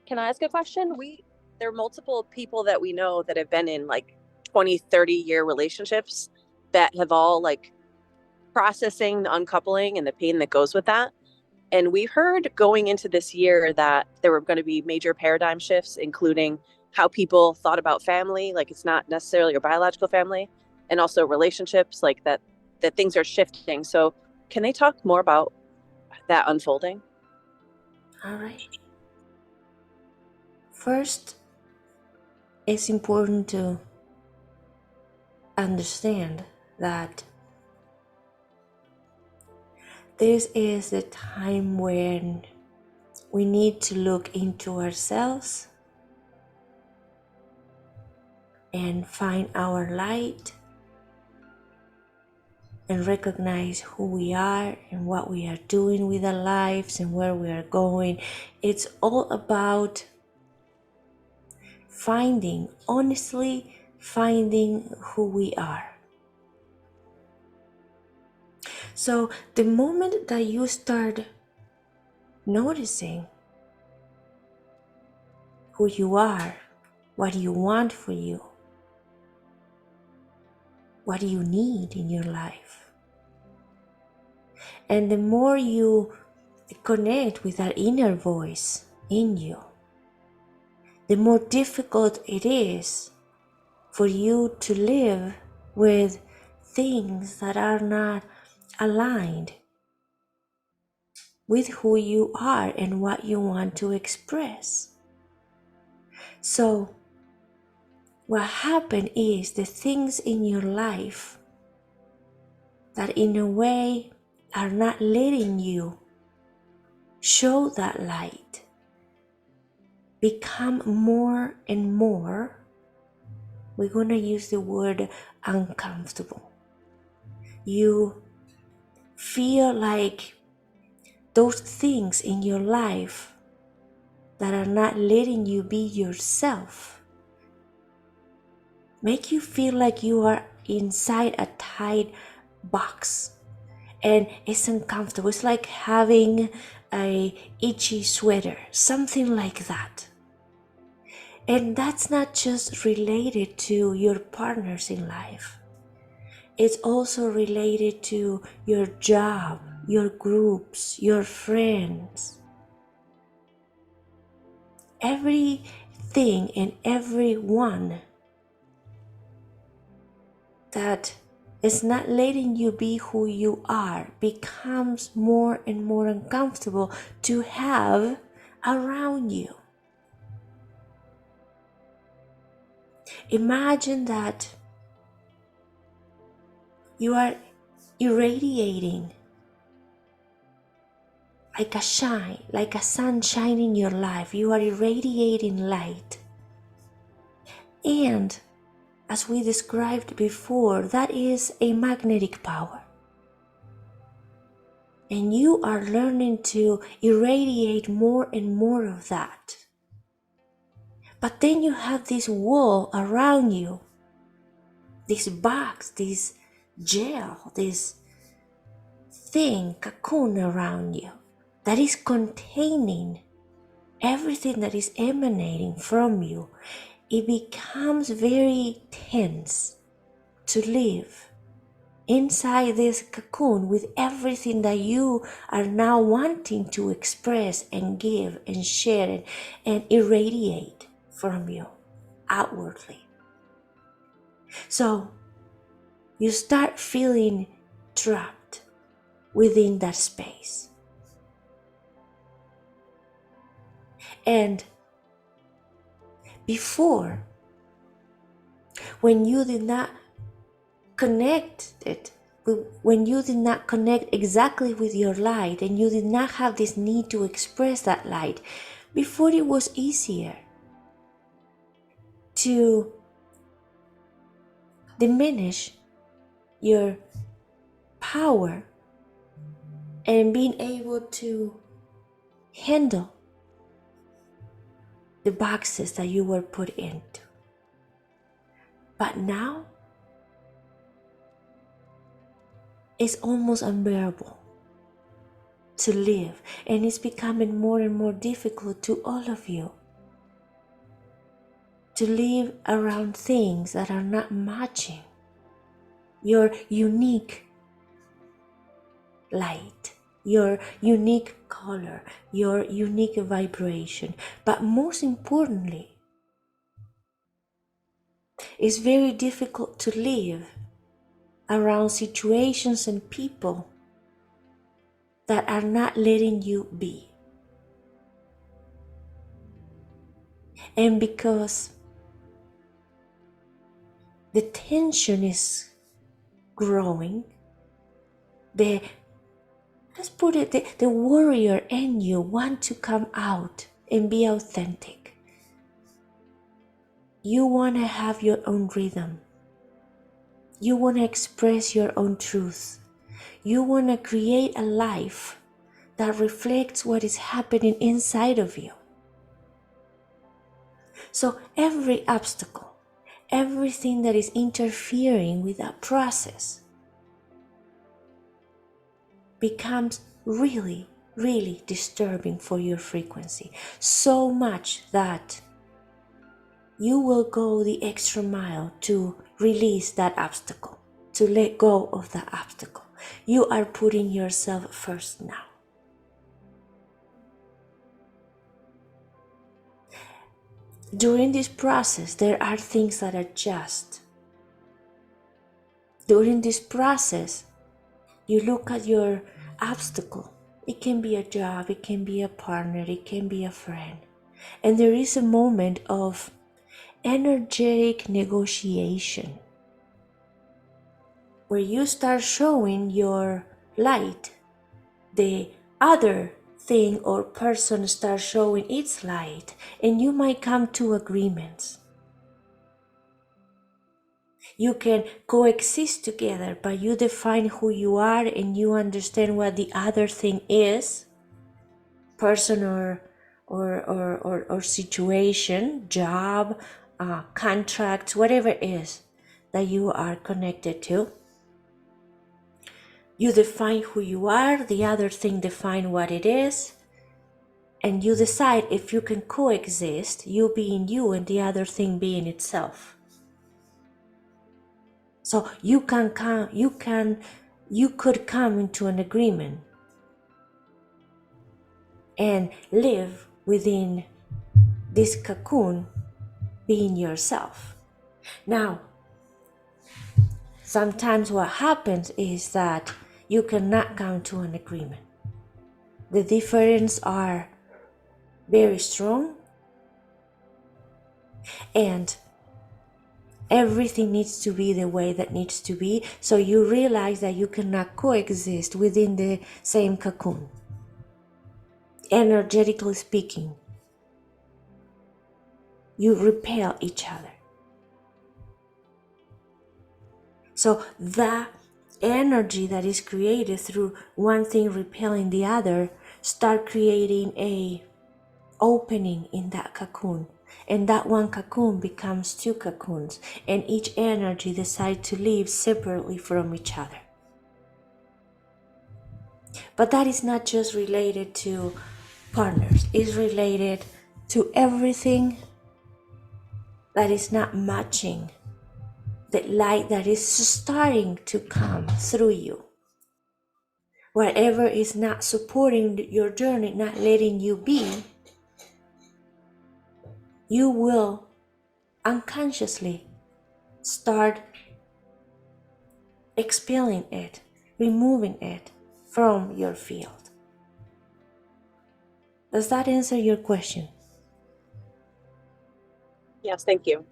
Can I ask a question? There are multiple people that we know that have been in like 20, 30-year relationships that have all like processing the uncoupling and the pain that goes with that. And we heard going into this year that there were going to be major paradigm shifts, including how people thought about family, like it's not necessarily your biological family, and also relationships, like that things are shifting. So can they talk more about that unfolding? All right. First, it's important to understand that this is the time when we need to look into ourselves and find our light and recognize who we are and what we are doing with our lives and where we are going. It's all about honestly finding who we are. So the moment that you start noticing who you are, what you want for you, what you need in your life, and the more you connect with that inner voice in you, the more difficult it is for you to live with things that are not aligned with who you are and what you want to express. So, what happened is the things in your life that in a way are not letting you show that light become more and more, we're going to use the word uncomfortable. You feel like those things in your life that are not letting you be yourself make you feel like you are inside a tight box and it's uncomfortable. It's like having a itchy sweater, something like that. And that's not just related to your partners in life. It's also related to your job, your groups, your friends. Everything and everyone that is not letting you be who you are becomes more and more uncomfortable to have around you. Imagine that you are irradiating like a sunshine in your life. You are irradiating light. And as we described before, that is a magnetic power. And you are learning to irradiate more and more of that. But then you have this wall around you, this box, this gel, this thing, cocoon around you that is containing everything that is emanating from you. It becomes very tense to live inside this cocoon with everything that you are now wanting to express and give and share and irradiate from you outwardly. So you start feeling trapped within that space. And before, when you did not connect it, when you did not connect exactly with your light and you did not have this need to express that light, before it was easier to diminish your power and being able to handle the boxes that you were put into. But now, it's almost unbearable to live, and it's becoming more and more difficult to all of you to live around things that are not matching your unique light, your unique color, your unique vibration. But most importantly, it's very difficult to live around situations and people that are not letting you be. And because the tension is growing, let's put it, the warrior in you want to come out and be authentic. You want to have your own rhythm. You want to express your own truth. You want to create a life that reflects what is happening inside of you. So every obstacle, everything that is interfering with that process becomes really, really disturbing for your frequency. So much that you will go the extra mile to release that obstacle, to let go of that obstacle. You are putting yourself first now. During this process, there are things that adjust. During this process, you look at your obstacle. It can be a job, it can be a partner, it can be a friend. And there is a moment of energetic negotiation where you start showing your light. The other thing or person starts showing its light, and you might come to agreements. You can coexist together, but you define who you are and you understand what the other thing is, person or situation, job, contract, whatever it is that you are connected to. You define who you are, the other thing define what it is, and you decide if you can coexist, you being you and the other thing being itself. So you could come into an agreement and live within this cocoon being yourself. Now, sometimes what happens is that you cannot come to an agreement. The differences are very strong, and everything needs to be the way that needs to be, so you realize that you cannot coexist within the same cocoon. Energetically speaking, you repel each other. So that energy that is created through one thing repelling the other start creating a opening in that cocoon, and that one cocoon becomes two cocoons, and each energy decides to live separately from each other. But that is not just related to partners, it's related to everything that is not matching the light that is starting to come through you. Whatever is not supporting your journey, not letting you be, you will unconsciously start expelling it, removing it from your field. Does that answer your question? Yes, thank you.